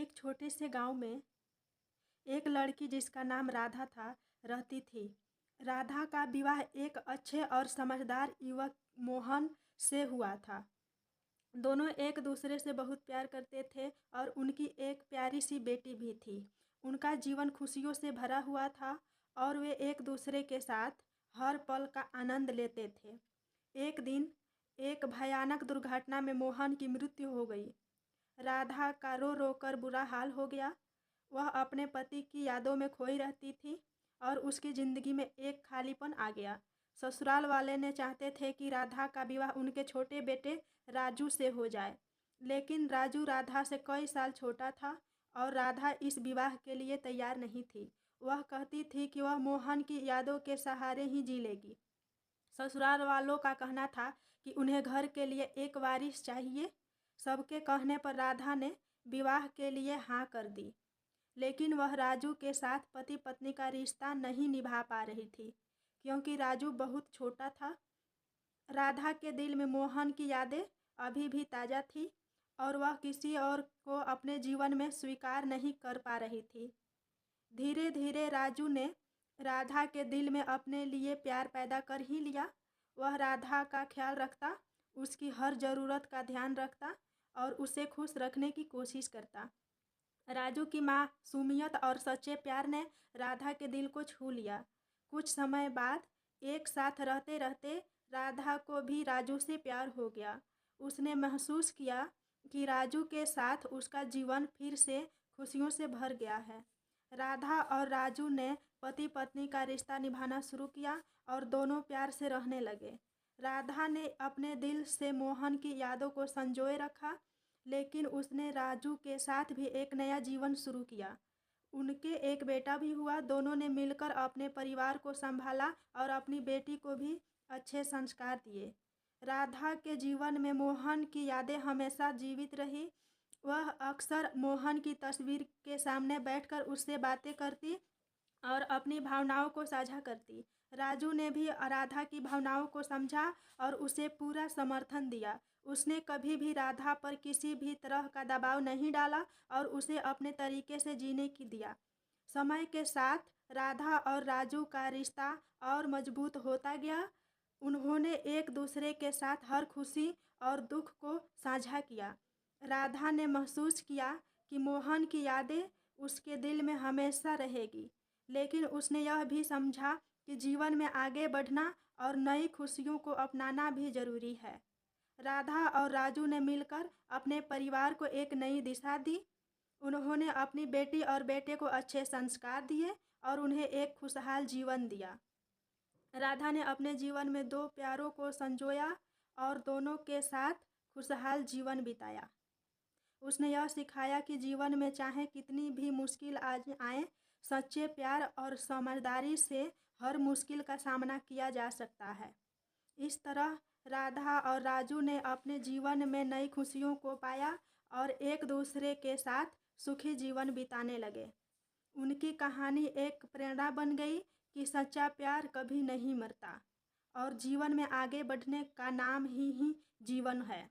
एक छोटे से गांव में एक लड़की जिसका नाम राधा था रहती थी। राधा का विवाह एक अच्छे और समझदार युवक मोहन से हुआ था। दोनों एक दूसरे से बहुत प्यार करते थे और उनकी एक प्यारी सी बेटी भी थी। उनका जीवन खुशियों से भरा हुआ था और वे एक दूसरे के साथ हर पल का आनंद लेते थे। एक दिन एक भयानक दुर्घटना में मोहन की मृत्यु हो गई। राधा का रो रो कर बुरा हाल हो गया। वह अपने पति की यादों में खोई रहती थी और उसकी ज़िंदगी में एक खालीपन आ गया। ससुराल वाले ने चाहते थे कि राधा का विवाह उनके छोटे बेटे राजू से हो जाए, लेकिन राजू राधा से कई साल छोटा था और राधा इस विवाह के लिए तैयार नहीं थी। वह कहती थी कि वह मोहन की यादों के सहारे ही जी लेगी। ससुराल वालों का कहना था कि उन्हें घर के लिए एक वारिस चाहिए। सबके कहने पर राधा ने विवाह के लिए हाँ कर दी, लेकिन वह राजू के साथ पति पत्नी का रिश्ता नहीं निभा पा रही थी, क्योंकि राजू बहुत छोटा था। राधा के दिल में मोहन की यादें अभी भी ताज़ा थी और वह किसी और को अपने जीवन में स्वीकार नहीं कर पा रही थी। धीरे धीरे राजू ने राधा के दिल में अपने लिए प्यार पैदा कर ही लिया। वह राधा का ख्याल रखता, उसकी हर ज़रूरत का ध्यान रखता और उसे खुश रखने की कोशिश करता। राजू की माँ सुमियत और सच्चे प्यार ने राधा के दिल को छू लिया। कुछ समय बाद एक साथ रहते रहते राधा को भी राजू से प्यार हो गया। उसने महसूस किया कि राजू के साथ उसका जीवन फिर से खुशियों से भर गया है। राधा और राजू ने पति पत्नी का रिश्ता निभाना शुरू किया और दोनों प्यार से रहने लगे। राधा ने अपने दिल से मोहन की यादों को संजोए रखा, लेकिन उसने राजू के साथ भी एक नया जीवन शुरू किया। उनके एक बेटा भी हुआ। दोनों ने मिलकर अपने परिवार को संभाला और अपनी बेटी को भी अच्छे संस्कार दिए। राधा के जीवन में मोहन की यादें हमेशा जीवित रही। वह अक्सर मोहन की तस्वीर के सामने बैठकर उससे बातें करती और अपनी भावनाओं को साझा करती। राजू ने भी राधा की भावनाओं को समझा और उसे पूरा समर्थन दिया। उसने कभी भी राधा पर किसी भी तरह का दबाव नहीं डाला और उसे अपने तरीके से जीने की दिया। समय के साथ राधा और राजू का रिश्ता और मजबूत होता गया। उन्होंने एक दूसरे के साथ हर खुशी और दुख को साझा किया। राधा ने महसूस किया कि मोहन की यादें उसके दिल में हमेशा रहेगी, लेकिन उसने यह भी समझा कि जीवन में आगे बढ़ना और नई खुशियों को अपनाना भी ज़रूरी है। राधा और राजू ने मिलकर अपने परिवार को एक नई दिशा दी। उन्होंने अपनी बेटी और बेटे को अच्छे संस्कार दिए और उन्हें एक खुशहाल जीवन दिया। राधा ने अपने जीवन में दो प्यारों को संजोया और दोनों के साथ खुशहाल जीवन बिताया। उसने यह सिखाया कि जीवन में चाहे कितनी भी मुश्किल आए, सच्चे प्यार और समझदारी से हर मुश्किल का सामना किया जा सकता है। इस तरह राधा और राजू ने अपने जीवन में नई खुशियों को पाया और एक दूसरे के साथ सुखी जीवन बिताने लगे। उनकी कहानी एक प्रेरणा बन गई कि सच्चा प्यार कभी नहीं मरता और जीवन में आगे बढ़ने का नाम ही जीवन है।